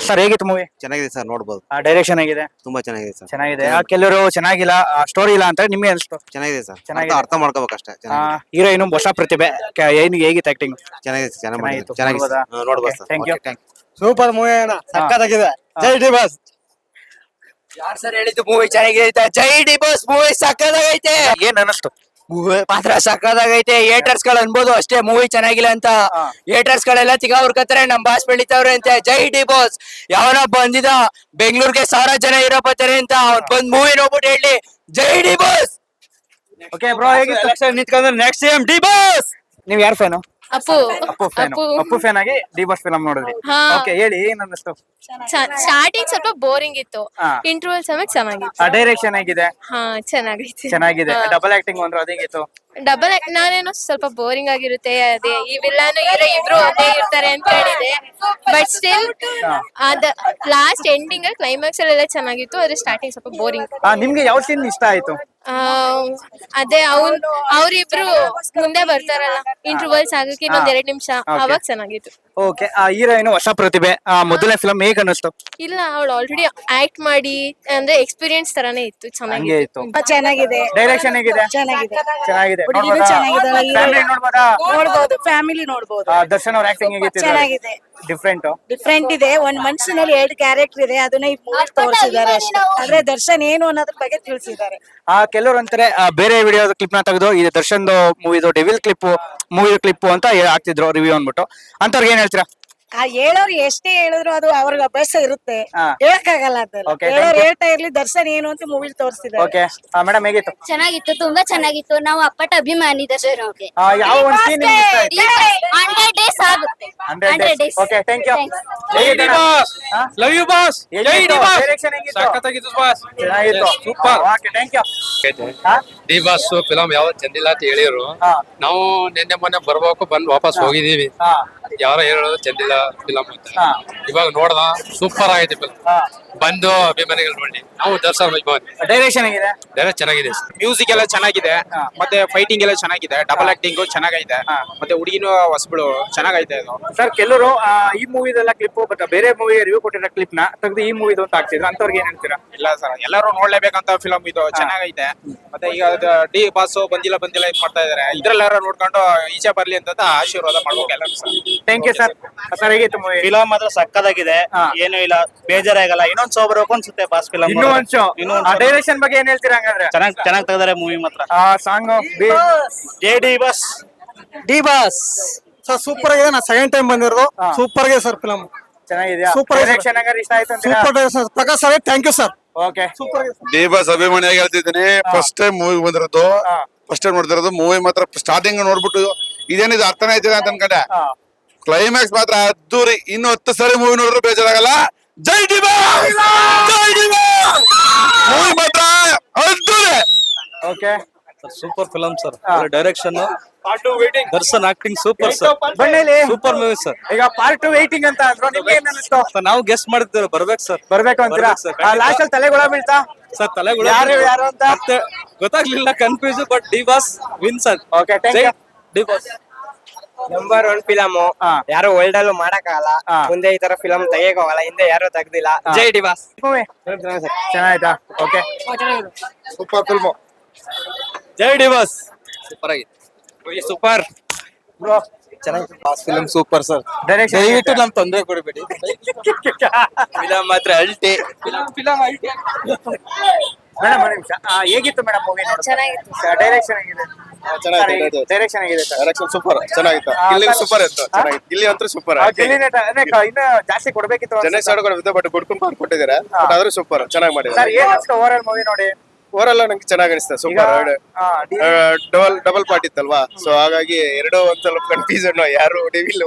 Sir ಹೇಗಿತ್ತು movie? ಚೆನ್ನಾಗಿದೆ sir, ನೋಡ್ಬೋದು. ಡೈರೆಕ್ಷನ್ ಹೇಗಿದೆ? ತುಂಬಾ ಚೆನ್ನಾಗಿದೆ ಸರ್. ಚೆನ್ನಾಗಿದೆ. ಕೆಲವರು ಚೆನ್ನಾಗಿಲ್ಲ, ಸ್ಟೋರಿ ಇಲ್ಲ ಅಂತ ನಿಮ್ಗೆ ಅನ್ಸ್ತು? ಚೆನ್ನಾಗಿದೆ ಸರ್, ಚೆನ್ನಾಗಿದೆ. ಅರ್ಥ ಮಾಡ್ಕೋಬೇಕಷ್ಟೇ. ಚೆನ್ನಾಗಿದೆ. ಹೀರೋಯಿನ್ ಹೊಸ ಪ್ರತಿಭೆ, ಹೇಗಿತ್ತು ಆಕ್ಟಿಂಗ್? ಚೆನ್ನಾಗಿದೆ ಸರ್, ಚೆನ್ನಾಗಿ ಮಾಡಿದ್ರು. ಚೆನ್ನಾಗಿತ್ತು. ಚೆನ್ನಾಗಿದೆ ಸರ್. ನೋಡ್ಬೋದು sir. Thank you. Super movie ಅಣ್ಣ, ಸಕ್ಕತ್ತಾಗಿದೆ. ಜೈ ಡಿ ಬಾಸ್. ಯಾರ್ ಸರ್ ಹೇಳಿದ್ದು ಮೂವಿ ಚೆನ್ನಾಗಿದೆ? ಜೈ ಡಿ ಬಾಸ್ ಮೂವಿ ಸಕ್ಕತ್ತಾಗೈತೆ. ಏನ್ ಅನಿಸ್ತು? ಮಾತ್ರ ಸಕ್ಕತ್ತಾಗೈತೆ. ಏಟರ್ಸ್ ಗಳು ಅನ್ಬೋದು ಅಷ್ಟೇ ಮೂವಿ ಚೆನ್ನಾಗಿಲ್ಲ ಅಂತ. ಏಟರ್ಸ್ ಗಳೆಲ್ಲ ತಿಗಾ ಹುರ್ಕತ್ತಾರೆ, ನಮ್ ಬಾಸ್ ಬೆಳಿತಾವ್ರೆ ಅಂತ. ಜೈ ಡಿ ಬಾಸ್ ಯಾವನ ಬಂದಿದ ಬೆಂಗಳೂರಿಗೆ 1000 ಜನ ಇರೋ ಬರ್ತಾರೆ ಅಂತ ಅವ್ನ್ ಬಂದ್ ಮೂವಿ ನೋಡ್ಬಿಟ್ಟು ಹೇಳಿ ಜೈ ಡಿ ಬಾಸ್. ಓಕೆ ಬ್ರೋ, ಹೇಗಿತ್ತು? ನಿಂತ್ಕೊಂಡ್ರೆ ನೆಕ್ಸ್ಟ್ ಸೇಮ್ ಡಿ ಬಾಸ್. ನೀವ್ ಯಾರ್ fan? Appu Appu fan. Appu fan ಆಗಿ ಡಿ ಬಾಸ್ ಫಿಲಂ ನೋಡಿದ್ರಿ. ಹಾ. ಓಕೆ, ಹೇಳಿ ಏನ್ ಅನ್ನಿಸ್ತು? ಸ್ಟಾರ್ಟಿಂಗ್ ಸ್ವಲ್ಪ ಬೋರಿಂಗ್ ಇತ್ತು, ಹಾ. ಇಂಟರ್ವಲ್ ಸಮೇತ ಚೆನ್ನಾಗಿತ್ತು. ಡೈರೆಕ್ಷನ್ ಹೇಗಿದೆ? ಹಾ ಚೆನ್ನಾಗೈತೆ. ಚೆನ್ನಾಗಿದೆ. ಡಬಲ್ ಆಕ್ಟಿಂಗ್ ಅಂದ್ರೆ ಅದೇಗಿತ್ತು? ಡಬಲ್ ನಾನೇನೋ ಸ್ವಲ್ಪ ಬೋರಿಂಗ್ ಆಗಿರುತ್ತೆ, ಅದೇ ಈ ವಿಲ್ಲನ್ ಹೀರೋ ಇಬ್ರು ಒಂದೇ ಇರ್ತಾರೆ ಅಂತ ಹೇಳಿದೆ. ಬಟ್ ಸ್ಟಿಲ್ ಅದ ಲಾಸ್ಟ್ ಎಂಡಿಂಗ್ ಕ್ಲೈಮ್ಯಾಕ್ಸ್ ಅಲ್ಲೆಲ್ಲ ಚೆನ್ನಾಗಿತ್ತು, ಆದ್ರೆ ಸ್ಟಾರ್ಟಿಂಗ್ ಸ್ವಲ್ಪ ಬೋರಿಂಗ್. ನಿಮ್ಗೆ ಯಾವ ಸೀನ್ ಇಷ್ಟ ಆಯ್ತು? ಅದೇ ಅವ್ರಿಬ್ರು ಮುಂದೆ ಬರ್ತಾರಲ್ಲ ಇಂಟರ್ವಲ್ಸ್ ಆಗಕ್ಕೆ ಇನ್ನೊಂದ್ 2 ನಿಮಿಷ, ಅವಾಗ ಚೆನ್ನಾಗಿತ್ತು. ಓಕೆ, ಹೀರೋಯಿನ್ ಹೊಸ ಪ್ರತಿಭೆ, ಮೊದಲನೇ ಫಿಲಂ ಹೇಗ್ ಅನ್ನಿಸ್ತು? ಇಲ್ಲ, ಅವಳು ಆಲ್ರೆಡಿ ಆಕ್ಟ್ ಮಾಡಿ ಅಂದ್ರೆ ಎಕ್ಸ್ಪೀರಿಯನ್ಸ್ ತರಾನೇ ಇತ್ತು, ಹಂಗೆ ಇತ್ತು. ಚೆನ್ನಾಗಿದೆ. ಡೈರೆಕ್ಷನ್ ಹೇಗಿದೆ? ಚೆನ್ನಾಗಿದೆ. ಚೆನ್ನಾಗಿದೆ. ಹುಡುಗಿನೂ ನೋಡ್ಬೋದಾ? ಚೆನ್ನಾಗಿದ್ದಾಳೆ, Family ನೋಡ್ಬೋದಾ? ನೋಡ್ಬೋದು, ಫ್ಯಾಮಿಲಿ ನೋಡ್ಬೋದು. ದರ್ಶನ್ ಅವ್ರ ಆಕ್ಟಿಂಗ್ ಹೇಗಿತ್ತು? ಚೆನ್ನಾಗಿದೆ. ಡಿಫ್ರೆಂಟ್ ಡಿಫ್ರೆಂಟ್ ಇದೆ. ಒಂದ್ ಮನುಷ್ಯನಲ್ಲಿ 2 ಕ್ಯಾರೆಕ್ಟರ್ ಇದೆ, ಅದನ್ನ ಈ ಮೂವಿ ತೋರಿಸಿದ್ದಾರೆ ಅಷ್ಟೇ. ಆದ್ರೆ ದರ್ಶನ್ ಏನು ಅನ್ನೋದ್ರ ಬಗ್ಗೆ ತಿಳಿಸಿದ್ದಾರೆ. ಕೆಲವರು ಅಂತಾರೆ ಬೇರೆ ವಿಡಿಯೋದ ಕ್ಲಿಪ್ ನ ತೆಗೆದು ಇದು ದರ್ಶನ್ ಮೂವಿದು ಡೆವಿಲ್ ಕ್ಲಿಪ್, ಮೂವಿ ಕ್ಲಿಪ್ ಅಂತ ಹಾಕ್ತಿದ್ರು ರಿವ್ಯೂ ಅಂದ್ಬಿಟ್ಟು. ಅಂತವ್ರಿಗೆ ಏನ್ ಹೇಳ್ತೀರಾ? ಹೇಳೋರು ಎಷ್ಟೇ ಹೇಳಿದ್ರು ಅದು ಅವ್ರಿಗೆ ಅಭ್ಯಾಸ ಇರುತ್ತೆ, ಹಾ. ಹೇಳಕ್ಕಾಗಲ್ಲ ಅದನ್ನ. Okay, thank ಹೇಳೋರು you. ಹೇಳ್ತಾ ಇರ್ಲಿ, ದರ್ಶನ್ ಏನು ಅಂತ ಮೂವಿ ತೋರಿಸಿದ್ದಾರೆ. ಓಕೆ ಮೇಡಮ್, ಹೇಗಿತ್ತು? ಚೆನ್ನಾಗಿತ್ತು, ತುಂಬಾ ಚೆನ್ನಾಗಿತ್ತು. ನಾವು ಅಪ್ಪಟ ಅಭಿಮಾನಿ ದರ್ಶನ್ ಅವ್ರಿಗೆ. ಯಾವ ಒಂದು ಸೀನ್ ಇಷ್ಟ ಆಯ್ತು? 100 days ಆಗುತ್ತೆ. 100 days. Okay, thank you. Love you boss. ಜೈ ಡಿ ಬಾಸ್. ಸಕ್ಕತ್ತಾಗಿತ್ತು ಬಾಸ್. ಚೆನ್ನಾಗಿತ್ತು. Super. Okay, thank you. D boss film ಯಾವತ್ ಚಂದಿಲ್ಲ ಅಂತ ಹೇಳಿದ್ರು. ನಾವು ನಿನ್ನೆ ಮೊನ್ನೆ ಬರ್ಬೇಕು, ಬಂದ್ ವಾಪಸ್ ಹೋಗಿದೀವಿ. ಯಾರೋ ಹೇಳೋದು ಚಂದಿಲ್ಲ ಫಿಲಂ ಅಂತ. ಇವಾಗ ನೋಡ್ದ ಸೂಪರ್ ಆಗೈತೆ ಫಿಲಂ. ಬಂದು ಅಭಿಮಾನಿಗಳು ನೋಡಿ, ನಾವು ದರ್ಶನ್ ಅಭಿಮಾನಿ. ಡೈರೆಕ್ಷನ್ ಹೇಗಿದೆ? ಚೆನ್ನಾಗಿದೆ. ಮ್ಯೂಸಿಕ್ ಎಲ್ಲ ಚೆನ್ನಾಗಿದೆ, ಮತ್ತೆ ಫೈಟಿಂಗ್ ಎಲ್ಲ ಚೆನ್ನಾಗಿದೆ, ಡಬಲ್ ಆಕ್ಟಿಂಗ್ ಚೆನ್ನಾಗೈತೆ, ಮತ್ತೆ ಹುಡುಗಿನೂ ಹೊಸಬಳು ಚೆನ್ನಾಗೈತೆ ಇದು. ಸರ್, ಕೆಲವರು ಈ ಮೂವಿದೆಲ್ಲ ಕ್ಲಿಪ್ ಬಟ್ ಬೇರೆ ಮೂವಿ ರಿವ್ಯೂ ಕೊಟ್ಟಿರೋ ಕ್ಲಿಪ್ ನ ತೆಗೆದು ಈ ಮೂವಿದು ಅಂತ ಹಾಕ್ತಿದ್ರು, ಅಂತವ್ರಿಗೆ ಏನ್ ಹೇಳ್ತೀರಾ? ಇಲ್ಲ ಸರ್, ಎಲ್ಲರೂ ನೋಡ್ಲೇಬೇಕಂತ ಫಿಲಂ ಇದು, ಚೆನ್ನಾಗೈತೆ. ಮತ್ತೆ ಈಗ ಡಿ ಬಾಸ್ ಬಂದಿಲ್ಲ ಇದ್ ಮಾಡ್ತಾ ಇದಾರೆ, ಇದ್ರಲ್ಲಾರ ನೋಡ್ಕೊಂಡು ಈಚೆ ಬರ್ಲಿ ಅಂತ ಆಶೀರ್ವಾದ ಮಾಡ್ಬೇಕು ಎಲ್ಲರೂ sir. Thank you sir. Sir, ಹೇಗಿತ್ತು ಮೂವಿ? ಫಿಲಂ ಮಾತ್ರ ಸಕ್ಕತ್ತಾಗಿದೆ, ಏನು ಇಲ್ಲ, ಬೇಜಾರಾಗಲ್ಲ. ಇನ್ನೊಂದ್ ಸೋಬರ್ ಅನ್ಸುತ್ತೆ ಬಾಸ್ ಫಿಲಂ. ಡೈರೆಕ್ಷನ್ ಬಗ್ಗೆ ಏನ್ ಹೇಳ್ತೀರಾ ಹಂಗಂದ್ರೆ? ಚೆನ್ನಾಗ್ ತೆಗ್ದಾರೆ ಮೂವಿ ಮಾತ್ರ. ಸಾಂಗ್ ಜೈ D boss. D boss sir super ಆಗಿದೆ. ನಾ ಸೆಕೆಂಡ್ ಟೈಮ್ ಬಂದಿರೋದು. ಸೂಪರ್ ಆಗಿದೆ ಸರ್ ಫಿಲಂ. ಚೆನ್ನಾಗಿದೆಯಾ? ಸೂಪರ್ ಡೈರೆಕ್ಷನ್ ಹಂಗಾರೆ ಇಷ್ಟ ಆಯ್ತು ಅಂತೀರಾ? ಸೂಪರ್ ಆಗಿದೆ sir. Prakash sir, thank you sir. Okay, super ಆಗಿದೆ. ಡಿ ಬಾಸ್ ಅಭಿಮಾನಿಯಾಗಿ ಹೇಳ್ತಿದ್ದೀನಿ. ಫಸ್ಟ್ ಟೈಮ್ ಮೂವಿ ಬಂದಿರೋದು, ಫಸ್ಟ್ ಟೈಮ್ ನೋಡ್ತಿರೋದು. ಮೂವಿ ಮಾತ್ರ ಸ್ಟಾರ್ಟಿಂಗ್ ನೋಡ್ಬಿಟ್ಟು ಇದೇನಿದು ಅರ್ಥನೇ ಆಯ್ತಿದೆ ಅಂತ ಅನ್ಕೊಂಡೆ. ಕ್ಲೈಮ್ಯಾಕ್ಸ್ ಮಾತ್ರ ಅದ್ದೂರಿ. ಇನ್ನು 10 ಸರಿ ಮೂವಿ ನೋಡಿದ್ರು ಬೇಜಾರಾಗಲ್ಲ. ಜೈ ಡಿ ಬಾಸ್. ಜೈ ಡಿ ಬಾಸ್. ಮೂವಿ ಮಾತ್ರ ಅದ್ದೂರಿ. Okay, super film sir. Direction, Darshan acting super sir. ಬನ್ನಿ, ಸೂಪರ್ ಮೂವಿ ಸರ್. ಈಗ ಪಾರ್ಟ್ 2 ವೇಟಿಂಗ್ ಅಂತ ಅಂದ್ರು, ನಿಮ್ಗೆ ಏನ್ ಅನಿಸ್ತು? ನಾವು ಗೆಸ್ಟ್ ಮಾಡಿದ್ದೇವೆ, ಬರ್ಬೇಕು ಸರ್. ಬರ್ಬೇಕು ಅಂತೀರಾ? ಲಾಸ್ಟ್ ಅಲ್ಲಿ ತಲೆಗೊಳ ಬೀಳ್ತಾ ಸರ್, ತಲೆಗಳು ಯಾರು ಅಂತ ಮತ್ತೆ ಗೊತ್ತಾಗ್ಲಿಲ್ಲ, confuse. But D boss win sir. Okay, thank you. D boss number 1 film. ಯಾರು ವರ್ಲ್ಡ್ ಅಲ್ಲೂ ಮಾಡಕ್ಕಾಗಲ್ಲ, ಮುಂದೆ ಈ ತರ ಫಿಲಂ ತೆಗಿಯೋಗಲ್ಲ, ಹಿಂದೆ ಯಾರು ತೆಗ್ದಿಲ್ಲ. ಜೈ ಡಿ ಬಾಸ್. ಚೆನ್ನಾಯ್ತಾ? Okay, super film. ಜೈ ಡಿ ಬಾಸ್. ಸೂಪರ್ ಆಗಿತ್ತು. Super bro. ಚೆನ್ನಾಗಿ boss film super sir. Direction ದಯವಿಟ್ಟು ನಮ್ ತೊಂದರೆ ಕೊಡಬೇಡಿ. ಫಿಲಂ ಮಾತ್ರ ಅಲ್ಟಿ. ಫಿಲಂ ಐತೆ. ಮೇಡಮ್, ಒಂದು ನಿಮಿಷ. ಹೇಗಿತ್ತು ಮೇಡಮ್ ಮೂವಿ? ಚೆನ್ನಾಗಿತ್ತು. ಡೈರೆಕ್ಷನ್ ಹೇಗಿದೆ? ಡೈರೆಕ್ಷನ್ ಹೇಗಿದೆ? ಡೈರೆಕ್ಷನ್ ಸೂಪರ್, ಚೆನ್ನಾಗಿತ್ತು. ಇಲ್ಲಿ ಸೂಪರ್ ಇತ್ತು, ಚೆನ್ನಾಗಿತ್ತು. ಇಲ್ಲಿ ಅಂತೂ ಸೂಪರ್. ಇನ್ನ ಜಾಸ್ತಿ ಕೊಡ್ಬೇಕಿತ್ತು. ಚೆನ್ನೈ ಸೈಡ್ ಬಟ್ ಗುಡ್ಕೊಂಡು ಮಾಡ್ಕೊಟ್ಟಿದ್ದಾರೆ. ಆದ್ರೂ ಸೂಪರ್, ಚೆನ್ನಾಗಿ ಮಾಡಿದ್ದಾರೆ. ಸರ್, ಏನ್ ಅನ್ಸ್ತು ಓವರ್ ಆಲ್ ಮೂವಿ ನೋಡಿ? ಓವರ್ ನಂಗೆ ಚೆನ್ನಾಗಿ ಅನಿಸ್ತಾ. ಸೂಪರ್. ಡಬಲ್ ಪಾರ್ಟ್ ಇತ್ತಲ್ವಾ, ಸೊ ಹಾಗಾಗಿ ಎರಡು ಒಂದ್ ಸ್ವಲ್ಪ ಕನ್ಫ್ಯೂಷನ್. ಯಾರು ಡೆವಿಲ್,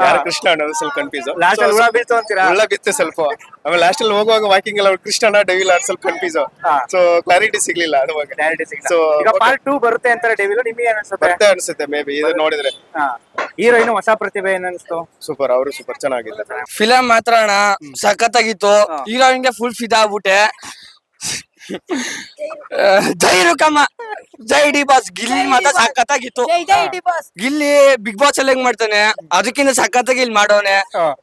ಯಾರು ಕೃಷ್ಣ ಅನ್ನೋದು ಸ್ವಲ್ಪ ಕನ್ಫ್ಯೂಸ್. ಲಾಸ್ಟ್ ಅಲ್ಲಿ ಹುಳ ಬೀಳ್ತು ಅಂತೀರಾ? ಹುಳ ಬಿತ್ತು ಸ್ವಲ್ಪ. ಆಮೇಲೆ ಲಾಸ್ಟ್ ಅಲ್ಲಿ ಹೋಗುವಾಗ ವಾಕಿಂಗ್ ಎಲ್ಲ ಕೃಷ್ಣನ ಡೆವಿಲ್ ಅದು ಸ್ವಲ್ಪ ಕನ್ಫ್ಯೂಸ್. ಸೊ ಕ್ಲಾರಿಟಿ ಸಿಗ್ಲಿಲ್ಲ ಅದುವಾಗ. ಸೊ ಈಗ ಪಾರ್ಟ್ 2 ಬರುತ್ತೆ ಅಂತಾರೆ ಡೆವಿಲ್, ನಿಮಗೆ ಏನ್ ಅನ್ಸುತ್ತೆ? ಬರುತ್ತೆ ಅನ್ಸುತ್ತೆ ಮೇ ಬಿ, ಇದು ನೋಡಿದ್ರೆ. ಹೀರೋಯಿನ್ ಹೊಸ ಪ್ರತಿಭೆ ಏನ್ ಅನ್ಸ್ತು? ಸೂಪರ್, ಅವರು ಸೂಪರ್, ಚೆನ್ನಾಗಿತ್ತು. ಫಿಲಂ ಮಾತ್ರ ಅಣ್ಣ ಸಖತ್ತಾಗಿತ್ತು. ಹೀರೋಯಿನ್ಗೆ ಫುಲ್ ಫಿದಾ ಆಗ್ಬಿಟ್ಟೆ. ಜೈ ರುಕಮ್ಮ. ಜೈ ಡಿ ಬಾಸ್. ಗಿಲ್ಲಿ ಮಾತ್ರ ಸಖತ್ತಾಗಿತ್ತು. ಗಿಲ್ಲಿ ಬಿಗ್ ಬಾಸ್ ಅಲ್ಲಿ ಹೆಂಗ್ ಮಾಡ್ತಾನೆ ಅದಕ್ಕಿಂತ ಸಖತ್ತಾಗಿ ಇಲ್ಲಿ ಮಾಡೋನೆ.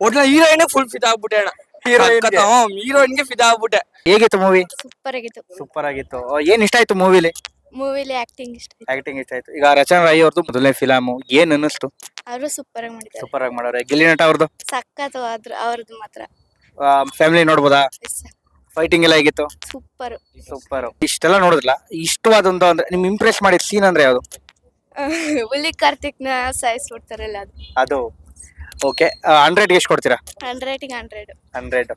ಒಟ್ನ ಹೀರೋಯಿನ್ ಫುಲ್ ಫಿದಾ ಆಗ್ಬಿಟ್ಟೆ ಅಣ್ಣ. ಹೀರೋಯಿನ್ಗೆ ಫಿದಾ ಆಗ್ಬಿಟ್ಟೆ. ಹೇಗಿತ್ತು ಮೂವಿ? ಸೂಪರ್ ಆಗಿತ್ತು. ಸೂಪರ್ ಆಗಿತ್ತು. ಏನ್ ಇಷ್ಟ ಆಯ್ತು ಮೂವಿಲಿ? ಮೂವಿಲಿ ಆಕ್ಟಿಂಗ್ ಇಷ್ಟ ಆಯ್ತು. ಆಕ್ಟಿಂಗ್ ಇಷ್ಟ ಆಯ್ತು. ಈಗ ರಚನಾ ರಾಯಿ ಅವ್ರದ್ದು ಮೊದಲನೇ ಫಿಲಮ್ ಏನ್ ಅನ್ನಿಸ್ತು? ಅವರು ಸೂಪರ್ ಆಗಿ ಮಾಡಿದ್ದಾರೆ. ಸೂಪರ್ ಆಗಿ ಮಾಡೋರೆ. ಗಿಲ್ಲಿ ನಟ ಅವ್ರದ್ದು ಸಖತ್ ಅವ್ರದ್ದು ಮಾತ್ರ ಫ್ಯಾಮಿಲಿ ನೋಡ್ಬೋದಾ? ಫೈಟಿಂಗ್ ಎಲ್ಲ ಹೇಗಿತ್ತು? ಸೂಪರ್. ಸೂಪರ್. ಇಷ್ಟೆಲ್ಲ ನೋಡಿದ್ರಲ್ಲ, ಇಷ್ಟವಾದೊಂದು ಅಂದ್ರೆ ನಿಮ್ ಇಂಪ್ರೆಸ್ ಮಾಡಿದ ಸೀನ್ ಅಂದ್ರೆ ಯಾವ್ದು? ಹುಲಿ ಕಾರ್ತಿಕ್ನ ಸಾಯಿಸ್ಬಿಡ್ತಾರಲ್ಲ ಅದು. ಅದು ಓಕೆ. 100 ಎಷ್ಟು ಕೊಡ್ತೀರಾ? 100 ಗೆ 100. 100.